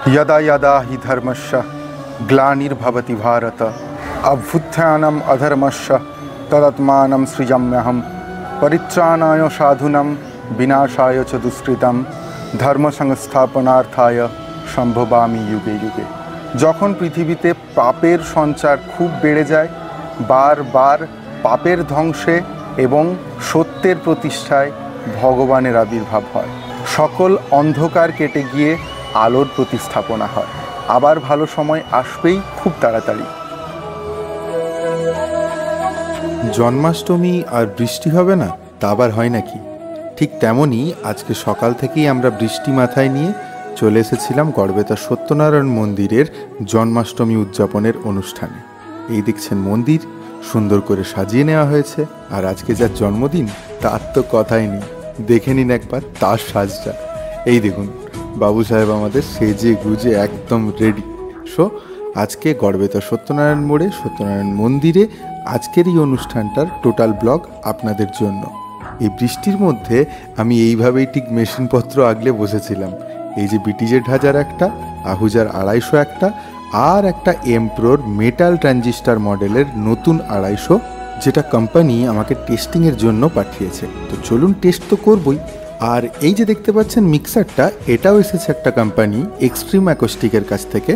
यदा यदा हि धर्मस्य ग्लानिर्भवति भारत अभ्युत्थानम् अधर्मस्य तदात्मानं सृजाम्यहं परित्राणाय साधूनां विनाशाय च दुष्कृतां धर्म संस्थापनार्थाय সম্ভবামি যুগে যুগে। যখন পৃথিবীতে পাপের সঞ্চার খুব বেড়ে যায়, বারবার পাপের ধ্বংসে এবং সত্যের প্রতিষ্ঠায় ভগবানের আবির্ভাব হয়। সকল অন্ধকার কেটে গিয়ে আলোর প্রতিস্থাপনা হয়। আবার ভালো সময় আসবেই খুব তাড়াতাড়ি। জন্মাষ্টমী আর বৃষ্টি হবে না তা আবার হয় নাকি? ঠিক তেমনই আজকে সকাল থেকেই আমরা বৃষ্টি মাথায় নিয়ে চলে এসেছিলাম গড়বেতা সত্যনারায়ণ মন্দিরের জন্মাষ্টমী উদযাপনের অনুষ্ঠানে। এই দেখছেন মন্দির সুন্দর করে সাজিয়ে নেওয়া হয়েছে, আর আজকে যার জন্মদিন তার তো কথাই নেই। দেখে নিন একবার তার সাজটা। এই দেখুন বাবু সাহেব আমাদের সেজে গুজে একদম রেডি। সো আজকে গড়বেতা সত্যনারায়ণ মোড়ে সত্যনারায়ণ মন্দিরে আজকের এই অনুষ্ঠানটার টোটাল ব্লগ আপনাদের জন্য। এই বৃষ্টির মধ্যে আমি এইভাবেই ঠিক মেশিনপত্র আগলে বসেছিলাম। এই যে বিটিজেড 1000 একটা, আহুজার 250 একটা, আর একটা এমপ্রোর মেটাল ট্রানজিস্টার মডেলের নতুন 250, যেটা কোম্পানি আমাকে টেস্টিংয়ের জন্য পাঠিয়েছে। তো চলুন টেস্ট তো করবই। আর এই যে দেখতে পাচ্ছেন মিক্সারটা, এটাও এসেছে একটা কোম্পানি এক্সট্রিম অ্যাকোস্টিকের কাছ থেকে।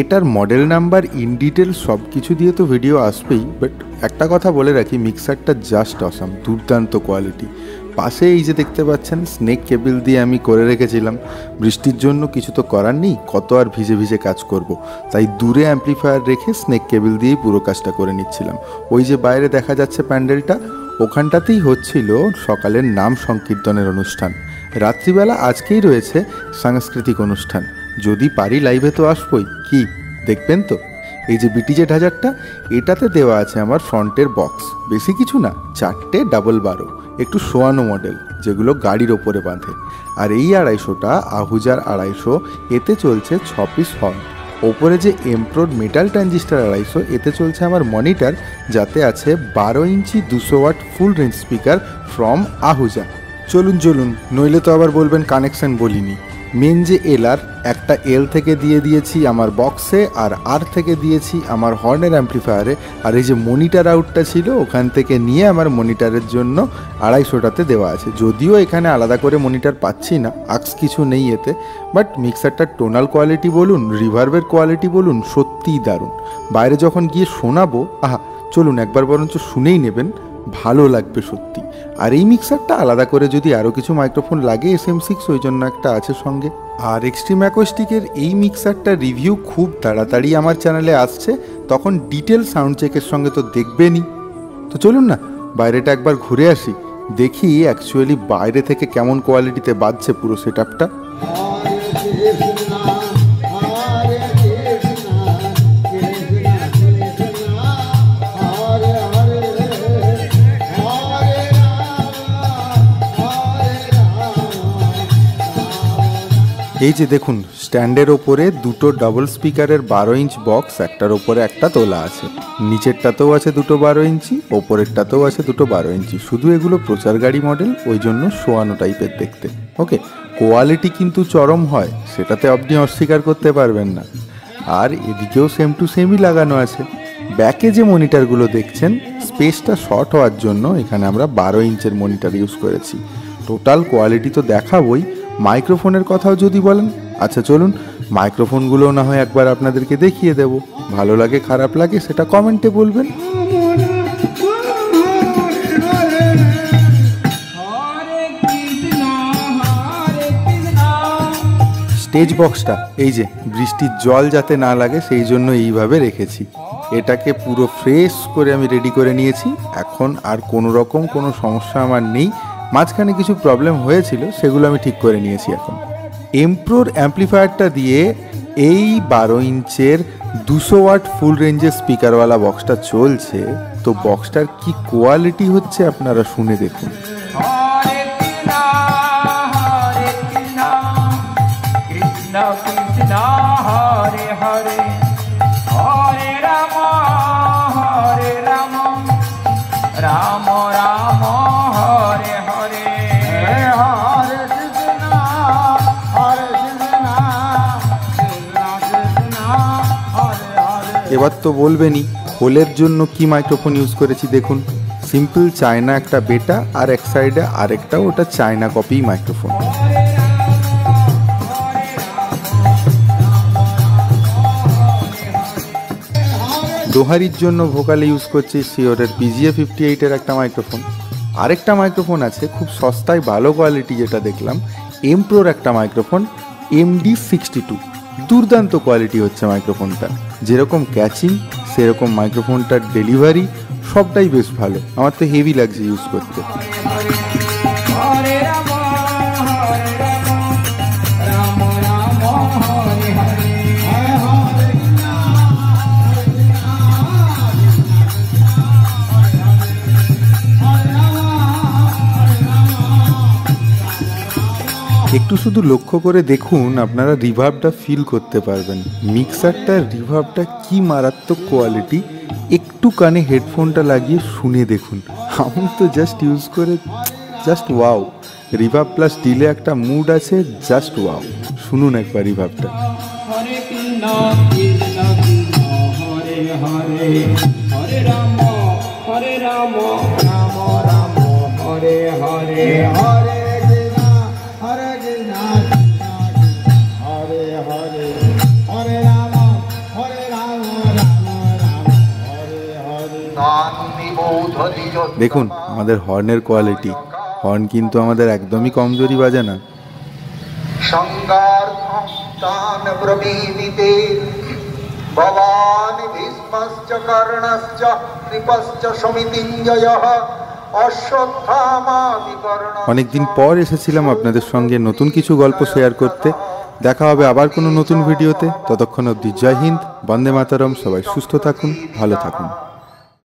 এটার মডেল নাম্বার ইন ডিটেল সব কিছু দিয়ে তো ভিডিও আসবেই, বাট একটা কথা বলে রাখি, মিক্সারটা জাস্ট অসাম, দুর্দান্ত কোয়ালিটি। পাশে এই যে দেখতে পাচ্ছেন স্নেক কেবল দিয়ে আমি করে রেখেছিলাম। বৃষ্টির জন্য কিছু তো করার নেই, কত আর ভিজে ভিজে কাজ করব, তাই দূরে অ্যাম্প্লিফায়ার রেখে স্নেক কেবল দিয়েই পুরো কাজটা করে নিচ্ছিলাম। ওই যে বাইরে দেখা যাচ্ছে প্যান্ডেলটা, ওখানটাতেই হচ্ছিল সকালের নাম সংকীর্তনের অনুষ্ঠান। রাত্রিবেলা আজকেই রয়েছে সাংস্কৃতিক অনুষ্ঠান। যদি পারি লাইভে তো আসবই, কি দেখবেন তো? এই যে বিটিজেড 1000টা, এটাতে দেওয়া আছে আমার ফ্রন্টের বক্স। বেশি কিছু না, 4টে ডাবল 12 একটু শোয়ানো মডেল, যেগুলো গাড়ির ওপরে বাঁধে। আর এই 250টা আহুজার 250, এতে চলছে 6 পিস হর্ন। ওপরে যে এমপ্রোর মেটাল ট্রানজিস্টার 250, এতে চলছে আমার মনিটর, যাতে আছে 12 inch 200 watt full range speaker from Ahuja. চলুন চলুন, নইলে তো আবার বলবেন কানেকশন বলিনি। মেন যে এলআর, একটা এল থেকে দিয়ে দিয়েছি আমার বক্সে, আর থেকে দিয়েছি আমার হর্নের অ্যাম্প্লিফায়ারে। আর এই যে মনিটর আউটটা ছিল, ওখান থেকে নিয়ে আমার মনিটরের জন্য 250টাতে দেওয়া আছে। যদিও এখানে আলাদা করে মনিটর পাচ্ছি না, আক্স কিছু নেই এতে, বাট মিক্সারটার টোনাল কোয়ালিটি বলুন, রিভার্বের কোয়ালিটি বলুন, সত্যিই দারুণ। বাইরে যখন গিয়ে শোনাবো, আহা, চলুন একবার বরঞ্চ শুনেই নেবেন, ভালো লাগবে সত্যি। আর এই মিক্সারটা আলাদা করে যদি আরও কিছু মাইক্রোফোন লাগে SM6, ওই জন্য একটা আছে সঙ্গে। আর এক্সট্রিম অ্যাকোস্টিকের এই মিক্সারটার রিভিউ খুব তাড়াতাড়ি আমার চ্যানেলে আসছে, তখন ডিটেল সাউন্ড চেকের সঙ্গে তো দেখবেনই। তো চলুন না বাইরেটা একবার ঘুরে আসি, দেখি অ্যাকচুয়ালি বাইরে থেকে কেমন কোয়ালিটিতে বাজছে পুরো সেট আপটা। এই যে দেখুন, স্ট্যান্ডের ওপরে দুটো ডাবল স্পিকারের 12 ইঞ্চ বক্স, একটার ওপরে একটা তোলা আছে। নিচেরটাতেও আছে দুটো 12 ইঞ্চি, ওপরেরটাতেও আছে দুটো 12 ইঞ্চি। শুধু এগুলো প্রচার গাড়ি মডেল, ওই জন্য শোয়ানো টাইপের দেখতে। ওকে, কোয়ালিটি কিন্তু চরম হয়, সেটাতে আপনি অস্বীকার করতে পারবেন না। আর এদিকেও সেম টু সেমই লাগানো আছে। ব্যাকে যে মনিটরগুলো দেখছেন, স্পেসটা শর্ট হওয়ার জন্য এখানে আমরা 12 ইঞ্চের মনিটর ইউজ করেছি। টোটাল কোয়ালিটি তো দেখাবই, মাইক্রোফোনের কথাও যদি বলেন, আচ্ছা চলুন মাইক্রোফোনগুলো না হয় একবার আপনাদেরকে দেখিয়ে দেব। ভালো লাগে খারাপ লাগে সেটা কমেন্টে বলবেন। স্টেজ বক্সটা এই যে বৃষ্টির জল যাতে না লাগে সেই জন্য এইভাবে রেখেছি। এটাকে পুরো ফ্রেশ করে আমি রেডি করে নিয়েছি। এখন আর কোনো রকম কোনো সমস্যা আমার নেই। মাঝখানে কিছু প্রবলেম হয়েছিল, সেগুলো আমি ঠিক করে নিয়েছি এখন। এমপ্রোর অ্যাম্প্লিফায়ারটা দিয়ে এই 12 ইঞ্চের 200 ওয়াট ফুল রেঞ্জের স্পিকারওয়ালা বক্সটা চলছে। তো বক্সটার কি কোয়ালিটি হচ্ছে আপনারা শুনে দেখুন। রাম রাম হরে হরে, হরে কৃষ্ণ কৃষ্ণ এবার তো বলবেনই হোলের জন্য কি মাইক্রোফোন ইউজ করেছি। দেখুন, সিম্পল চায়না একটা বেটা, আর এক সাইডে আরেকটা, ওটা চায়না কপি মাইক্রোফোন। দোহারির জন্য ভোকালে ইউজ করছি শিওরের PGA58 এর একটা মাইক্রোফোন। আরেকটা মাইক্রোফোন আছে খুব সস্তায় ভালো কোয়ালিটি, যেটা দেখলাম এমপ্রোর একটা মাইক্রোফোন MD62। দুর্দান্ত কোয়ালিটি হচ্ছে মাইক্রোফোনটা, যেরকম ক্যাচিং সেরকম মাইক্রোফোনটার ডেলিভারি সবটাই বেশ ভালো। আমার তো হেভি লাগছে ইউজ করতে। হরে রাম রাম রাম হরে হরে একটু শুধু লক্ষ্য করে দেখুন, আপনারা রিভার্বটা ফিল করতে পারবেন। মিক্সারটার রিভার্বটা কি মারাত্মক কোয়ালিটি। একটু কানে হেডফোনটা লাগিয়ে শুনে দেখুন। আমি তো জাস্ট ইউজ করে just wow. Reverb plus delay একটা মুড আছে, জাস্ট ওয়াও। শুনুন একবার রিভার্বটা। হরে কৃষ্ণ কৃষ্ণ কৃষ্ণ হরে হরে হরে রাম রাম রাম হরে হরে হরে কৃষ্ণ হরে কৃষ্ণ হরে হরে হরে রাম রাম রাম হরে হরে। দেখুন আমাদের হর্নের কোয়ালিটি। হর্ন কিন্তু আমাদের একদমই কমজোরি বাজে না। সংগার্থান ব্রবীমিতে ভবান ভীষ্মশ্চ কর্ণশ্চ কৃপশ্চ সমিতিঞ্জয়ঃ অশ্বত্থামাদিকর্ণ। অনেকদিন পর এসেছিলাম আপনাদের সঙ্গে নতুন কিছু গল্প শেয়ার করতে। দেখা হবে আবার কোনো নতুন ভিডিওতে। ততক্ষণ অবধি জয় হিন্দ, বন্দে মাতরম। সবাই সুস্থ থাকুন, ভালো থাকুন।